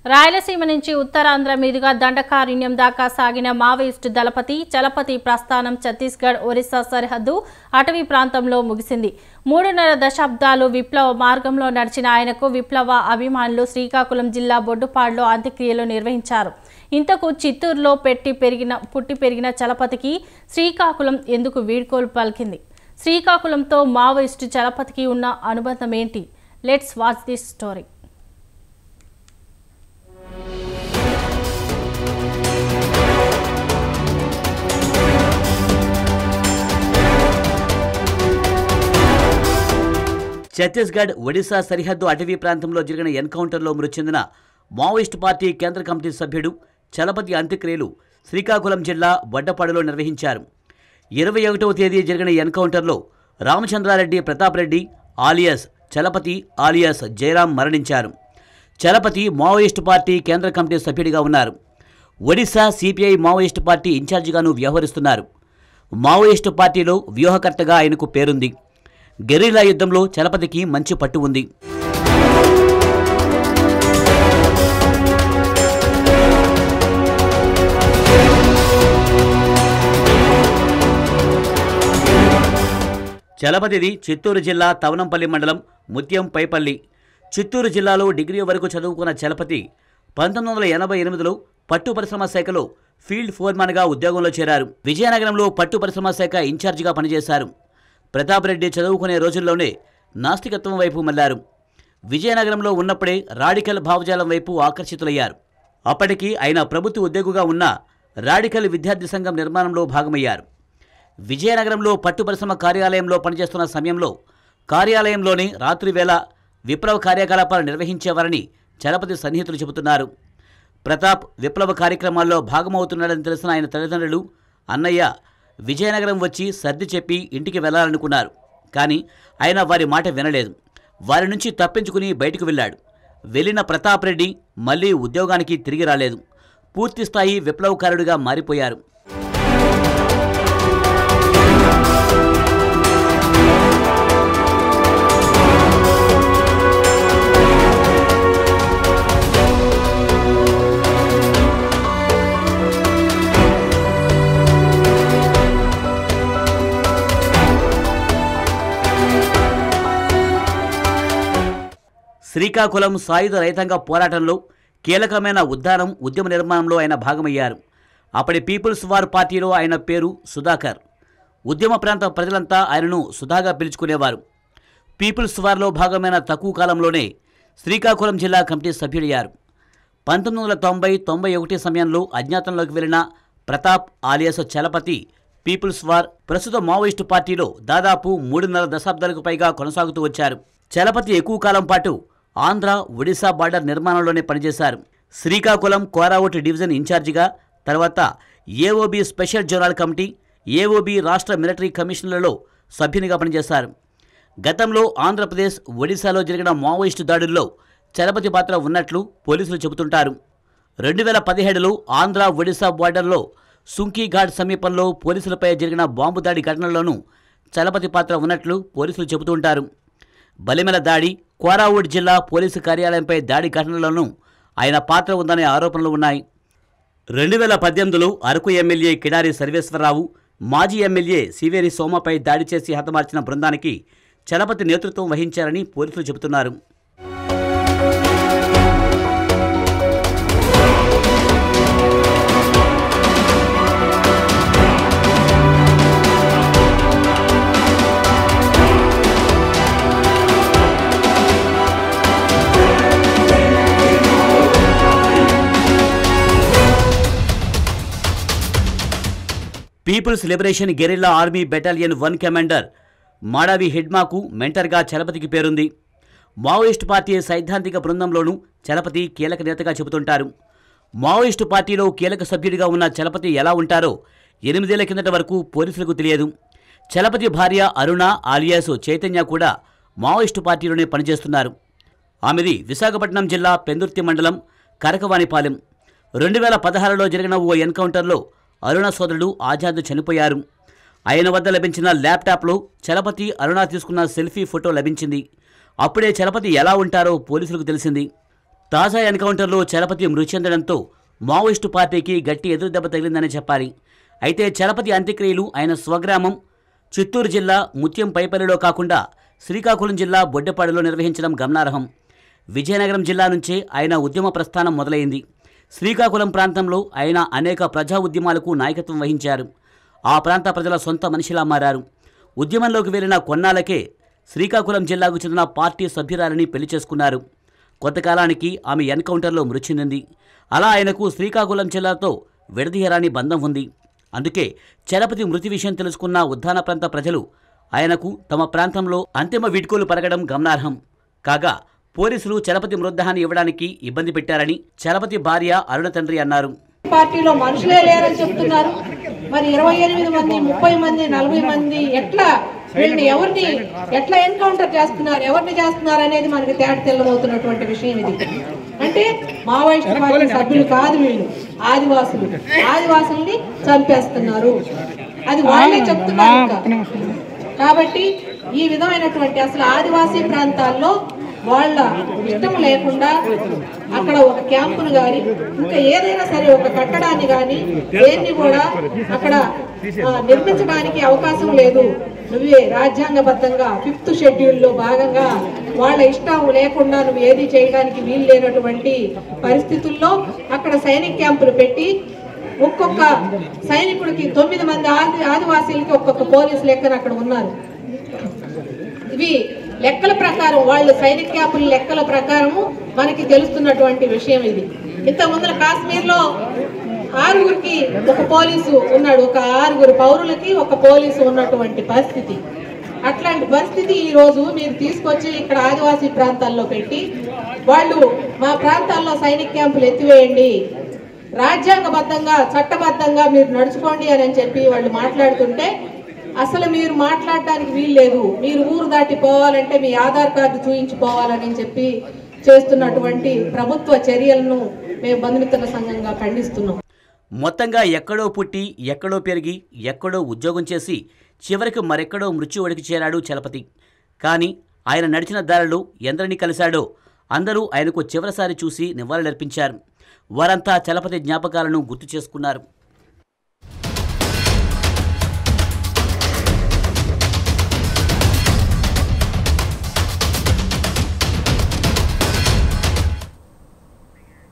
రాయలసీమ నుంచి ఉత్తరాంధ్ర మీదుగా దండకారణ్యం దాకా సాగిన మావోయిస్టు దళపతి చలపతి ప్రస్థానం ఛత్తీస్గఢ్ ఒరిస్సా సరిహద్దు అటవీ ప్రాంతంలో ముగిసింది. 3.5 దశాబ్దాలు విప్లవ మార్గంలో నడిచిన ఆయనకు విప్లవ అభిమానులు శ్రీకాకుళం జిల్లా బొడ్డుపాడులో అంత్యక్రియలు నిర్వహించారు. ఇంతకు చిత్తూరులో పుట్టి పెరిగిన చలపతికి శ్రీకాకుళం ఎందుకు వీడ్కోలు పలికింది? శ్రీకాకుళంతో మావోయిస్టు చలపతికి ఉన్న అనుబంధం ఏంటి? Let's watch this story. Chhattisgarh Odisha సరిహద్దు అటవీ ప్రాంతంలో జరిగిన ఎన్కౌంటర్లో మృతి చెందిన మావోయిస్టు పార్టీ కేంద్ర కమిటీ సభ్యుడు చలపతి అంత్యక్రియలు శ్రీకాకుళం జిల్లా బొడ్డపాడులో నిర్వహించారు. 21వ తేదీ జరిగిన ఎన్కౌంటర్లో రామచంద్రారెడ్డి ప్రతాప్ రెడ్డి ఆలియాస్ చలపతి ఆలియాస్ జయరాం మరణించారు. చలపతి మావోయిస్టు పార్టీ కేంద్ర కమిటీ సభ్యుడిగా ఉన్నారు. ఒడిశా సిపిఐ మావోయిస్టు పార్టీ ఇన్ఛార్జిగాను వ్యవహరిస్తున్నారు. మావోయిస్టు పార్టీలో వ్యూహకర్తగా ఆయనకు పేరుంది. గెరిల్లా యుద్ధంలో చలపతికి మంచి పట్టు ఉంది. చలపతిది చిత్తూరు జిల్లా తవనంపల్లి మండలం ముత్యం పైపల్లి. చిత్తూరు జిల్లాలో డిగ్రీ వరకు చదువుకున్న చలపతి 1988లో పట్టు పరిశ్రమ శాఖలో ఫీల్డ్ ఫోర్మాన్గా ఉద్యోగంలో చేరారు. విజయనగరంలో పట్టు పరిశ్రమ శాఖ ఇన్ఛార్జిగా పనిచేశారు. ప్రతాప్ రెడ్డి చదువుకునే రోజుల్లోనే నాస్తికత్వం వైపు మళ్లారు. విజయనగరంలో ఉన్నప్పుడే రాడికల్ భావజాలం వైపు ఆకర్షితులయ్యారు. అప్పటికి ఆయన ప్రభుత్వ ఉద్యోగిగా ఉన్న రాడికల్ విద్యార్థి సంఘం నిర్మాణంలో భాగమయ్యారు. విజయనగరంలో పట్టు పరిశ్రమ కార్యాలయంలో పనిచేస్తున్న సమయంలో కార్యాలయంలోనే రాత్రివేళ విప్లవ కార్యకలాపాలు నిర్వహించేవారని చలపతి సన్నిహితులు చెబుతున్నారు. ప్రతాప్ విప్లవ కార్యక్రమాల్లో భాగమవుతున్నాడని తెలిసిన ఆయన తల్లిదండ్రులు, అన్నయ్య విజయనగరం వచ్చి సర్ది చెప్పి ఇంటికి వెళ్లాలనుకున్నారు. కానీ ఆయన వారి మాట వినలేదు. వారి నుంచి తప్పించుకుని బయటకు వెళ్ళాడు. వెళ్ళిన ప్రతాప్ రెడ్డి మళ్లీ ఉద్యోగానికి తిరిగి రాలేదు. పూర్తిస్థాయి విప్లవకారుడిగా మారిపోయారు. శ్రీకాకుళం సాయుధ రైతాంగ పోరాటంలో కీలకమైన ఉద్యమ నిర్మాణంలో ఆయన భాగమయ్యారు. అప్పటి పీపుల్స్ వార్ పార్టీలో ఆయన పేరు సుధాకర్. ఉద్యమ ప్రాంత ప్రజలంతా ఆయనను సుధాగా పిలుచుకునేవారు. పీపుల్స్ వార్లో భాగమైన తక్కువ కాలంలోనే శ్రీకాకుళం జిల్లా కమిటీ సభ్యుడయ్యారు. 1990-91 సమయంలో అజ్ఞాతంలోకి వెళ్లిన Pratap alias Chalapathi people's war ప్రస్తుత మావోయిస్టు పార్టీలో దాదాపు 3.5 దశాబ్దాలకు పైగా కొనసాగుతూ వచ్చారు. చలపతి ఎక్కువ కాలం పాటు ఆంధ్ర ఒడిశా బార్డర్ నిర్మాణంలోనే పనిచేశారు. శ్రీకాకుళం కోరావుట్ డివిజన్ ఇన్ఛార్జిగా, తర్వాత AOB special zonal committee, AOB రాష్ట్ర మిలిటరీ కమిషన్లలో సభ్యునిగా పనిచేశారు. గతంలో ఆంధ్రప్రదేశ్ ఒడిశాలో జరిగిన మావోయిస్టు దాడుల్లో చలపతి పాత్ర ఉన్నట్లు పోలీసులు చెబుతుంటారు. 2017లో ఆంధ్ర ఒడిశా బార్డర్లో సుంకీఘాట్ సమీపంలో పోలీసులపై జరిగిన బాంబు దాడి ఘటనలోనూ చలపతి పాత్ర ఉన్నట్లు పోలీసులు చెబుతుంటారు. బలిమెల దాడి, కోరావుట్ జిల్లా పోలీసు కార్యాలయంపై దాడి ఘటనలోనూ ఆయన పాత్ర ఉందనే ఆరోపణలు ఉన్నాయి. 2018లో అరకు ఎమ్మెల్యే కిడారి సర్వేశ్వరరావు, మాజీ ఎమ్మెల్యే సివేరి సోమపై దాడి చేసి హతమార్చిన బృందానికి చలపతి నేతృత్వం వహించారని పోలీసులు చెబుతున్నారు. People's liberation guerrilla army battalion 1 commander Madavi హిడ్మాకు మెంటర్గా చలపతికి పేరుంది. మావోయిస్టు పార్టీ సైద్ధాంతిక బృందంలోనూ చలపతి కీలక నేతగా చెబుతుంటారు. మావోయిస్టు పార్టీలో కీలక సభ్యుడిగా ఉన్న చలపతి ఎలా ఉంటారో 8 ఏళ్ల కిందట వరకు పోలీసులకు తెలియదు. చలపతి భార్య అరుణ ఆలియాస్ చైతన్య కూడా మావోయిస్టు పార్టీలోనే పనిచేస్తున్నారు. ఆమెది విశాఖపట్నం జిల్లా పెందుర్తి మండలం కరకవానిపాలెం. 2016లో జరిగిన ఓ ఎన్కౌంటర్లో అరుణ సోదరుడు ఆజాద్ చనిపోయారు. ఆయన వద్ద లభించిన ల్యాప్టాప్లో చలపతి అరుణ తీసుకున్న సెల్ఫీ ఫోటో లభించింది. అప్పుడే చలపతి ఎలా ఉంటారో పోలీసులకు తెలిసింది. తాజా ఎన్కౌంటర్లో చలపతి మృతి చెందడంతో మావోయిస్టు పార్టీకి గట్టి ఎదురుదెబ్బ తగిలిందని చెప్పాలి. అయితే చలపతి అంత్యక్రియలు ఆయన స్వగ్రామం చిత్తూరు జిల్లా ముత్యం పైపల్లిలో కాకుండా శ్రీకాకుళం జిల్లా బొడ్డెపాడులో నిర్వహించడం గమనార్హం. విజయనగరం జిల్లా నుంచే ఆయన ఉద్యమ ప్రస్థానం మొదలైంది. శ్రీకాకుళం ప్రాంతంలో ఆయన అనేక ప్రజా ఉద్యమాలకు నాయకత్వం వహించారు. ఆ ప్రాంత ప్రజల సొంత మనిషిలా మారారు. ఉద్యమంలోకి వెళ్లిన కొన్నాళ్లకే శ్రీకాకుళం జిల్లాకు చెందిన పార్టీ సభ్యురాలని పెళ్లి చేసుకున్నారు. కొంతకాలానికి ఆమె ఎన్కౌంటర్లో మృతి చెందింది. అలా ఆయనకు శ్రీకాకుళం జిల్లాతో విడదీయరాని బంధం ఉంది. అందుకే చలపతి మృతి విషయం తెలుసుకున్న ఉద్దాన ప్రాంత ప్రజలు ఆయనకు తమ ప్రాంతంలో అంతిమ వీడ్కోలు పలకడం గమనార్హం. కాగా పోలీసులు చలపతి మృతదేహాన్ని ఇవ్వడానికి ఇబ్బంది పెట్టారని చలపతి భార్య అరుణ తండ్రి అన్నారు. పార్టీలో మనుషులే లేరని చెప్తున్నారు. మరి 28 మంది 30 మంది 40 మంది ఎట్లా వీళ్ళని ఎవరిని ఎట్లా ఎన్కౌంటర్ చేస్తున్నారు, ఎవరిని చేస్తున్నారు అనేది మనకి తెల్లమవుతున్నటువంటి విషయం ఇది. అంటే మావోయిస్ట్ పార్టీ సభ్యులు కాదు వీళ్ళు, ఆదివాసుల్ని చంపేస్తున్నారు. అది వాళ్ళే చెప్తున్నారు. కాబట్టి ఈ విధమైనటువంటి అసలు ఆదివాసీ ప్రాంతాల్లో వాళ్ళ ఇష్టం లేకుండా అక్కడ ఒక క్యాంపును కానీ ఇంకా ఏదైనా సరే ఒక కట్టడాన్ని కానీ దేన్ని కూడా అక్కడ నిర్మించడానికి అవకాశం లేదు. నువ్వే రాజ్యాంగబద్ధంగా 5th షెడ్యూల్లో భాగంగా వాళ్ళ ఇష్టం లేకుండా నువ్వు ఏది చేయడానికి వీలు లేనటువంటి పరిస్థితుల్లో అక్కడ సైనిక క్యాంపులు పెట్టి ఒక్కొక్క సైనికుడికి 9 మంది ఆదివాసీలకి ఒక్కొక్క పోలీసు లెక్కన అక్కడ ఉన్నారు. ఇవి లెక్కల ప్రకారం వాళ్ళు సైనిక క్యాంపుల లెక్కల ప్రకారము మనకి తెలుస్తున్నటువంటి విషయం ఇది. ఇంత ముందర కాశ్మీర్లో 6గురికి ఒక పోలీసు ఉన్నాడు, ఒక 6గురు పౌరులకి ఒక పోలీసు ఉన్నటువంటి పరిస్థితి. అట్లాంటి పరిస్థితి ఈ రోజు మీరు తీసుకొచ్చి ఇక్కడ ఆదివాసీ ప్రాంతాల్లో పెట్టి వాళ్ళు మా ప్రాంతాల్లో సైనిక క్యాంపులు ఎత్తివేయండి, రాజ్యాంగబద్ధంగా చట్టబద్ధంగా మీరు నడుచుకోండి అని చెప్పి వాళ్ళు మాట్లాడుతుంటే అసలు మీరు మాట్లాడడానికి వీలు లేదు. మీరు ఊరు దాటి పోవాలంటే మీ ఆధార్ కార్డు చూయించుకోవాలని చెప్పి చేస్తున్నటువంటి ప్రభుత్వ చర్యలను మేము బంధుమిత్రుల సంఘంగా ఖండిస్తున్నాం. మొత్తంగా ఎక్కడో పుట్టి ఎక్కడో పెరిగి ఎక్కడో ఉద్యోగం చేసి చివరికి మరెక్కడో మృత్యువడికి చేరాడు చలపతి. కానీ ఆయన నడిచిన దారిలో ఎందరిని కలిశాడో అందరూ ఆయనకు చివరిసారి చూసి నివాళులర్పించారు. వారంతా చలపతి జ్ఞాపకాలను గుర్తు చేసుకున్నారు.